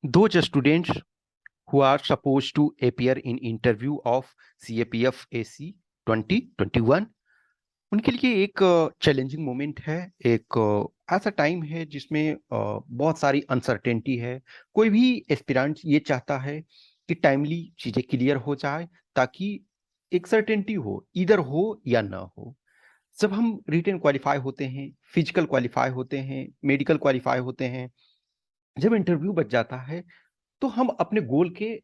Those students who are supposed to appear in interview of CAPF AC 2021, उनके लिए एक challenging moment है। एक ऐसा टाइम है जिसमें बहुत सारी अनसर्टेनिटी है। कोई भी एस्पिरेंट ये चाहता है कि टाइमली चीजें क्लियर हो जाए, ताकि एक सर्टेनिटी हो, इधर हो या ना हो। जब हम रिटन क्वालिफाई होते हैं, फिजिकल क्वालिफाई होते हैं, मेडिकल क्वालिफाई होते हैं, जब इंटरव्यू बच जाता है, तो हम अपने गोल के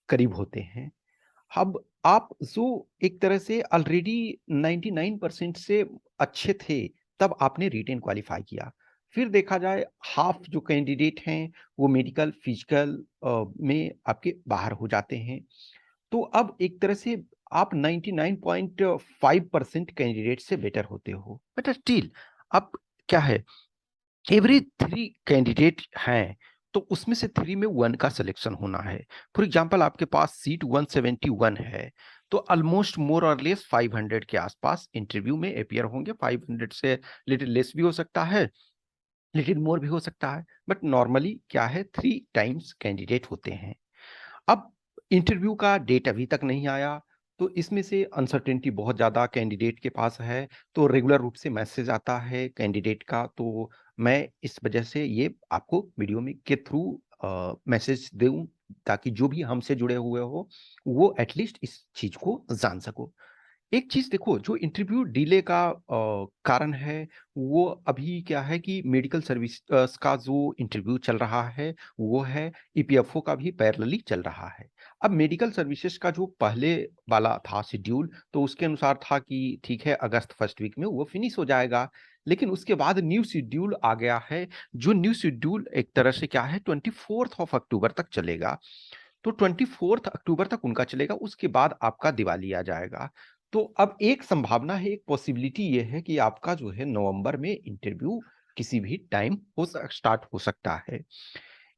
करीब होते हैं। अब आप जो एक तरह से ऑलरेडी 99% से अच्छे थे, तब आपने रिटेन क्वालिफाई किया। फिर देखा जाए, हाफ जो कैंडिडेट हैं वो मेडिकल फिजिकल में आपके बाहर हो जाते हैं। तो अब एक तरह से आप 99.5% कैंडिडेट से बेटर होते हो, बट स्टिल अब क्या है, एवरी 3 कैंडिडेट हैं, तो उसमें से 3 में 1 का सिलेक्शन होना है। फॉर एग्जांपल, आपके पास सीट 171 है, तो ऑलमोस्ट मोर और लेस 500 के आसपास इंटरव्यू में अपियर होंगे। 500 से लिटिल लेस भी हो सकता है, लिटिल मोर भी हो सकता है, बट नॉर्मली क्या है, 3 टाइम्स कैंडिडेट होते हैं। अब इंटरव्यू का डेट अभी तक नहीं आया, तो इसमें से अनसर्टेनिटी बहुत ज़्यादा कैंडिडेट के पास है। तो रेगुलर रूप से मैसेज आता है कैंडिडेट का, तो मैं इस वजह से ये आपको वीडियो में के थ्रू मैसेज दूं, ताकि जो भी हमसे जुड़े हुए हो वो एटलीस्ट इस चीज़ को जान सको। एक चीज देखो, जो इंटरव्यू डिले का कारण है, वो अभी क्या है कि मेडिकल सर्विस का जो इंटरव्यू चल रहा है, वो है ईपीएफओ का भी पैरेलली चल रहा है। अब मेडिकल सर्विसेज का जो पहले वाला था शेड्यूल, तो उसके अनुसार था कि ठीक है, अगस्त फर्स्ट वीक में वो फिनिश हो जाएगा। लेकिन उसके बाद न्यू शेड्यूल आ गया है। जो न्यू शेड्यूल एक तरह से क्या है, 24 अक्टूबर तक चलेगा। तो 24 अक्टूबर तक उनका चलेगा, उसके बाद आपका दिवाली आ जाएगा। तो अब एक संभावना है, एक पॉसिबिलिटी ये है कि आपका जो है नवंबर में इंटरव्यू किसी भी टाइम स्टार्ट हो सकता है।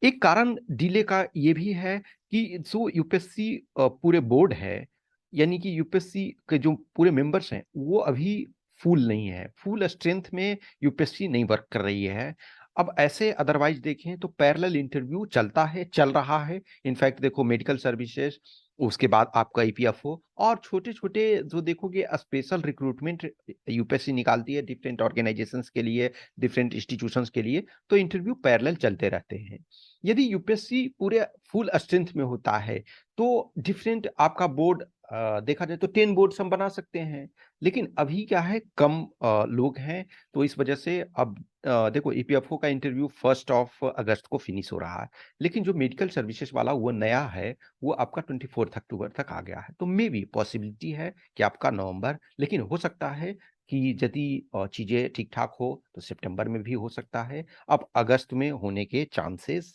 एक कारण डिले का ये भी है कि जो यूपीएससी पूरे बोर्ड है, यानी कि यूपीएससी के जो पूरे मेंबर्स हैं, वो अभी फुल नहीं है, फुल स्ट्रेंथ में यूपीएससी नहीं वर्क कर रही है। अब ऐसे अदरवाइज देखें तो पैरेलल इंटरव्यू चलता है, चल रहा है। इनफैक्ट देखो, मेडिकल सर्विसेज, उसके बाद आपका ईपीएफओ, और छोटे छोटे जो देखोगे स्पेशल रिक्रूटमेंट यूपीएससी निकालती है डिफरेंट ऑर्गेनाइजेशंस के लिए, डिफरेंट इंस्टीट्यूशंस के लिए, तो इंटरव्यू पैरेलल चलते रहते हैं। यदि यूपीएससी पूरे फुल स्ट्रेंथ में होता है, तो डिफरेंट आपका बोर्ड, देखा जाए तो 10 बोर्ड्स हम बना सकते हैं। लेकिन अभी क्या है, कम लोग हैं, तो इस वजह से अब देखो, ईपीएफओ का इंटरव्यू 1 अगस्त को फिनिश हो रहा है। लेकिन जो मेडिकल सर्विसेज वाला वो नया है, वो आपका 24 अक्टूबर तक आ गया है। तो मे बी पॉसिबिलिटी है कि आपका नवंबर, लेकिन हो सकता है कि यदि चीजें ठीक ठाक हो तो सितंबर में भी हो सकता है। अब अगस्त में होने के चांसेस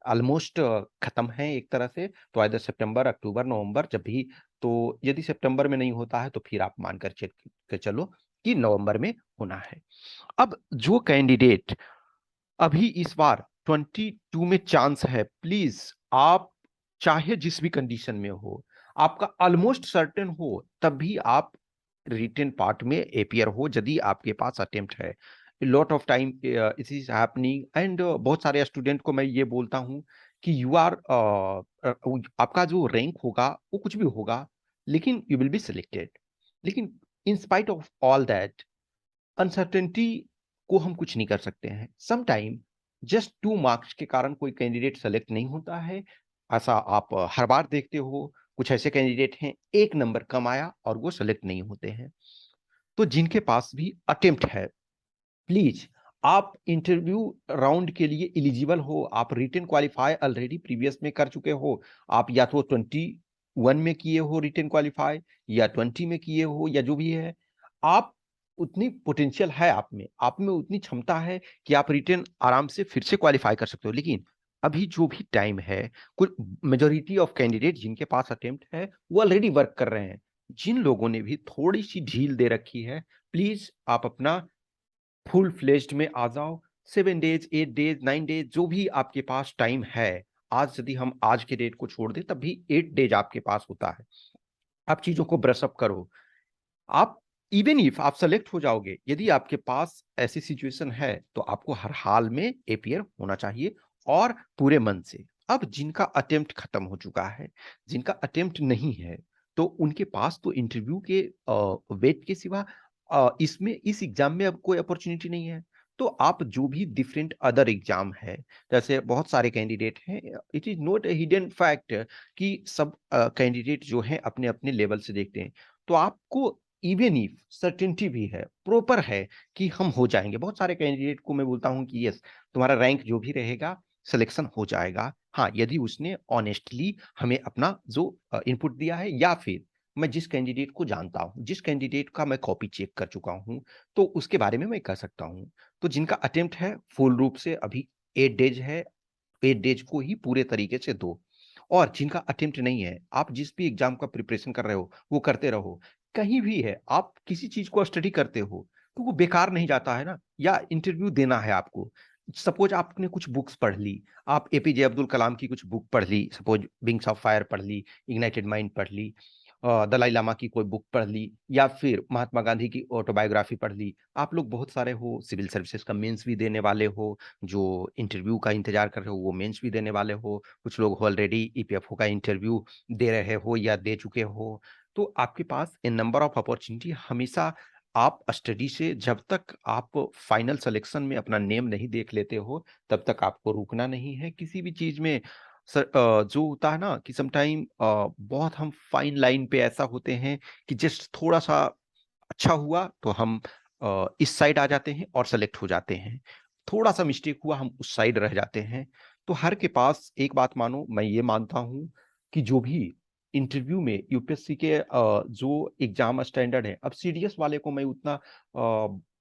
ऑलमोस्ट खत्म हैं एक तरह से। तो इधर सितंबर, अक्टूबर, नवंबर जब भी, तो यदि सितंबर में नहीं होता है, तो फिर आप मानकर चेक के चलो कि नवंबर में होना है। अब जो कैंडिडेट अभी इस बार 22 में चांस है, प्लीज आप, चाहे जिस भी कंडीशन में हो, आपका ऑलमोस्ट सर्टेन हो, तब भी आप रिटेन पार्ट में एपियर हो, यदि आपके पास अटेम्प्ट है। Lot of time it is happening, and बहुत सारे स्टूडेंट को मैं ये बोलता हूँ कि यू आर, आपका जो रैंक होगा वो कुछ भी होगा, लेकिन यू विल बी सिलेक्टेड। लेकिन in spite of all that, uncertainty को हम कुछ नहीं कर सकते हैं। सम टाइम जस्ट 2 मार्क्स के कारण कोई कैंडिडेट सेलेक्ट नहीं होता है। ऐसा आप हर बार देखते हो, कुछ ऐसे कैंडिडेट हैं 1 नंबर कम आया और वो सेलेक्ट नहीं होते हैं। तो जिनके पास भी अटेम्प्ट है, प्लीज आप इंटरव्यू राउंड के लिए एलिजिबल हो, आप रिटन क्वालिफाई ऑलरेडी प्रीवियस में कर चुके हो, आप या तो 21 में किए हो रिटन क्वालिफाई, या 20 में किए हो, या जो भी है, आप, उतनी पोटेंशियल है आप में उतनी क्षमता है कि आप रिटन आराम से फिर से क्वालिफाई कर सकते हो। लेकिन अभी जो भी टाइम है, कुछ मेजोरिटी ऑफ कैंडिडेट जिनके पास अटेम्प्ट है वो ऑलरेडी वर्क कर रहे हैं। जिन लोगों ने भी थोड़ी सी ढील दे रखी है, प्लीज आप अपना फुल फ्लेज्ड में आ जाओ। 7 डेज, 8 डेज, 9 डेज, जो भी आपके पास टाइम है। आज यदि हम आज के डेट को छोड़ दें, तब भी 8 डेज आपके पास होता है। आप चीजों को ब्रशअप करो। आप, इवन इफ आप सेलेक्ट हो जाओगे, यदि आपके पास ऐसी सिचुएशन है, तो आपको हर हाल में एपियर होना चाहिए, और पूरे मन से। अब जिनका अटेम्प्ट खत्म हो चुका है, जिनका अटेम्प्ट नहीं है, तो उनके पास तो इंटरव्यू के वेट के सिवा इसमें इस एग्जाम में अब कोई अपॉर्चुनिटी नहीं है। तो आप जो भी डिफरेंट अदर एग्जाम है, जैसे बहुत सारे कैंडिडेट हैं, it is not a hidden fact कि सब कैंडिडेट जो हैं अपने अपने लेवल से देखते हैं। तो आपको इवन इफ सर्टेनिटी भी है, प्रॉपर है कि हम हो जाएंगे, बहुत सारे कैंडिडेट को मैं बोलता हूं कि यस, तुम्हारा रैंक जो भी रहेगा सिलेक्शन हो जाएगा। हाँ, यदि उसने ऑनेस्टली हमें अपना जो इनपुट दिया है, या फिर मैं जिस कैंडिडेट को जानता हूँ, जिस कैंडिडेट का मैं कॉपी चेक कर चुका हूँ, तो उसके बारे में मैं कह सकता हूँ। तो जिनका अटेम्प्ट है फुल रूप से अभी 8 डेज है, 8 डेज को ही पूरे तरीके से दो। और जिनका अटेम्प्ट नहीं है, आप जिस भी एग्जाम का प्रिपरेशन कर रहे हो वो करते रहो। कहीं भी है, आप किसी चीज को स्टडी करते हो तो वो बेकार नहीं जाता है ना, या इंटरव्यू देना है आपको। सपोज आपने कुछ बुक्स पढ़ ली, आप एपीजे अब्दुल कलाम की कुछ बुक पढ़ ली, सपोज विंग्स ऑफ फायर पढ़ ली, इग्नाइटेड माइंड पढ़ ली, दलाई लामा की कोई बुक पढ़ ली, या फिर महात्मा गांधी की ऑटोबायोग्राफी पढ़ ली। आप लोग बहुत सारे हो, सिविल सर्विसेज का मेंस भी देने वाले हो, जो इंटरव्यू का इंतजार कर रहे हो वो मेंस भी देने वाले हो, कुछ लोग ऑलरेडी ईपीएफओ का इंटरव्यू दे रहे हो या दे चुके हो। तो आपके पास ए नंबर ऑफ अपॉर्चुनिटी हमेशा। आप स्टडी से जब तक आप फाइनल सिलेक्शन में अपना नेम नहीं देख लेते हो, तब तक आपको रुकना नहीं है किसी भी चीज में। सर, जो होता है ना कि समटाइम बहुत हम फाइन लाइन पे ऐसा होते हैं कि जस्ट थोड़ा सा अच्छा हुआ तो हम इस साइड आ जाते हैं और सेलेक्ट हो जाते हैं, थोड़ा सा मिस्टेक हुआ हम उस साइड रह जाते हैं। तो हर के पास एक बात मानो, मैं ये मानता हूं कि जो भी इंटरव्यू में यूपीएससी के जो एग्जाम स्टैंडर्ड है, अब सीडीएस वाले को मैं उतना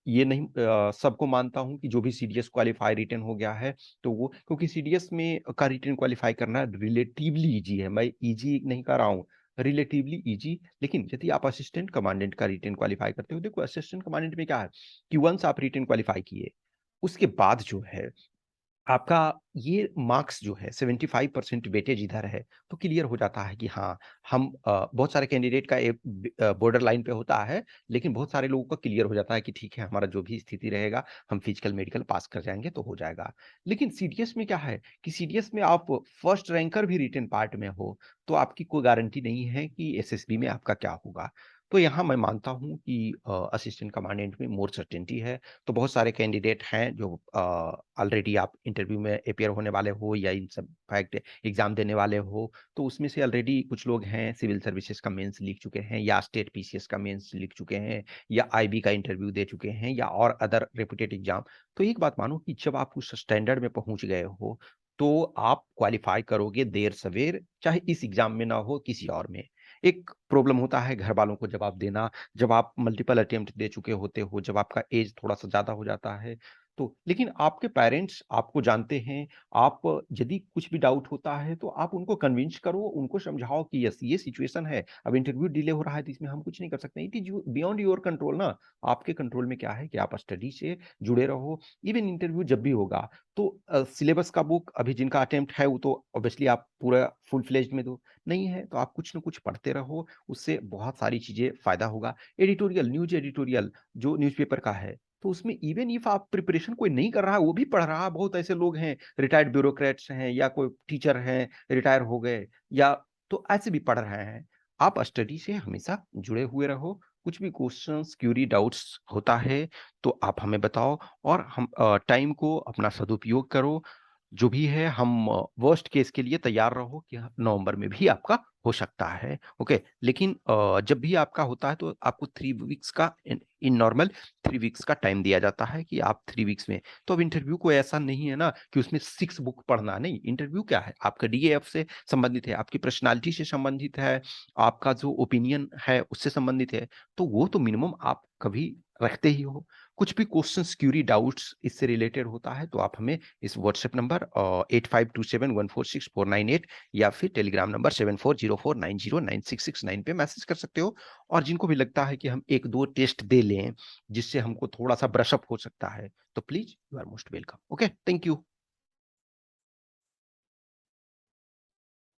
ये नहीं सबको मानता हूं कि जो भी सीडीएस क्वालिफाई रिटन हो गया है, तो वो, क्योंकि सीडीएस में का रिटन क्वालिफाई करना रिलेटिवली इजी है, मैं इजी नहीं कर रहा हूँ, रिलेटिवली इजी। लेकिन यदि आप असिस्टेंट कमांडेंट का रिटन क्वालिफाई करते हो, देखो असिस्टेंट कमांडेंट में क्या है कि वंस आप रिटन क्वालिफाई किए, उसके बाद जो है आपका ये मार्क्स जो है 75% वेटेज इधर है, तो क्लियर हो जाता है कि हाँ, हम बहुत सारे कैंडिडेट का एक बॉर्डर लाइन पे होता है, लेकिन बहुत सारे लोगों का क्लियर हो जाता है कि ठीक है, हमारा जो भी स्थिति रहेगा हम फिजिकल मेडिकल पास कर जाएंगे तो हो जाएगा। लेकिन सीडीएस में क्या है कि सीडीएस में आप फर्स्ट रैंकर भी रिटन पार्ट में हो, तो आपकी कोई गारंटी नहीं है कि एसएसबी में आपका क्या होगा। तो यहाँ मैं मानता हूँ कि असिस्टेंट कमांडेंट में मोर सर्टेनिटी है। तो बहुत सारे कैंडिडेट हैं जो ऑलरेडी आप इंटरव्यू में अपेयर होने वाले हो या इन सब फैक्ट एग्जाम देने वाले हो, तो उसमें से ऑलरेडी कुछ लोग हैं सिविल सर्विसेज का मेंस लिख चुके हैं, या स्टेट पीसीएस का मेंस लिख चुके हैं, या आईबी का इंटरव्यू दे चुके हैं, या और अदर रेपुटेड एग्जाम। तो एक बात मानो कि जब आप उस स्टैंडर्ड में पहुंच गए हो, तो आप क्वालिफाई करोगे देर सवेर, चाहे इस एग्जाम में ना हो किसी और में। एक प्रॉब्लम होता है घर वालों को जवाब देना, जब आप मल्टीपल अटेम्प्ट दे चुके होते हो, जब आपका एज थोड़ा सा ज्यादा हो जाता है, तो लेकिन आपके पेरेंट्स आपको जानते हैं। आप यदि कुछ भी डाउट होता है तो आप उनको कन्विंस करो, उनको समझाओ कि यस ये सिचुएशन है, अब इंटरव्यू डिले हो रहा है तो इसमें हम कुछ नहीं कर सकते, it is beyond your control ना। आपके कंट्रोल में क्या है कि आप स्टडी से जुड़े रहो। इवन इंटरव्यू जब भी होगा तो सिलेबस का बुक अभी जिनका अटेम्प्ट है वो तो ऑब्वियसली आप पूरा फुल फ्लेज्ड में दो, नहीं है तो आप कुछ ना कुछ पढ़ते रहो, उससे बहुत सारी चीजें फायदा होगा। एडिटोरियल, न्यूज एडिटोरियल जो न्यूज़पेपर का है, तो उसमें इवन इफ आप प्रिपरेशन कोई नहीं कर रहा है वो भी पढ़ रहा है, बहुत ऐसे लोग हैं, रिटायर्ड ब्यूरोक्रेट्स हैं या कोई टीचर हैं रिटायर हो गए, या तो ऐसे भी पढ़ रहे हैं। आप स्टडी से हमेशा जुड़े हुए रहो, कुछ भी क्वेश्चंस क्यूरी डाउट्स होता है तो आप हमें बताओ, और हम टाइम को अपना सदुपयोग करो। जो भी है हम वर्स्ट केस के लिए तैयार रहो कि नवंबर में भी आपका हो सकता है, ओके। लेकिन जब भी आपका होता है तो आपको 3 वीक्स का इन नॉर्मल 3 वीक्स का टाइम दिया जाता है कि आप 3 वीक्स में, तो अब इंटरव्यू को ऐसा नहीं है ना कि उसमें 6 बुक पढ़ना, नहीं। इंटरव्यू क्या है, आपका डीएफ से संबंधित है, आपकी पर्सनालिटी से संबंधित है, आपका जो ओपिनियन है उससे संबंधित है, तो वो तो मिनिमम आप कभी रखते ही हो। कुछ भी क्वेश्चंस क्यूरी डाउट्स इससे रिलेटेड होता है तो आप हमें इस व्हाट्सएप नंबर 8527146498 या फिर टेलीग्राम नंबर 7404909669 पे मैसेज कर सकते हो। और जिनको भी लगता है कि हम एक दो टेस्ट दे लें जिससे हमको थोड़ा सा ब्रशअप हो सकता है, तो please you are most welcome, okay, thank you.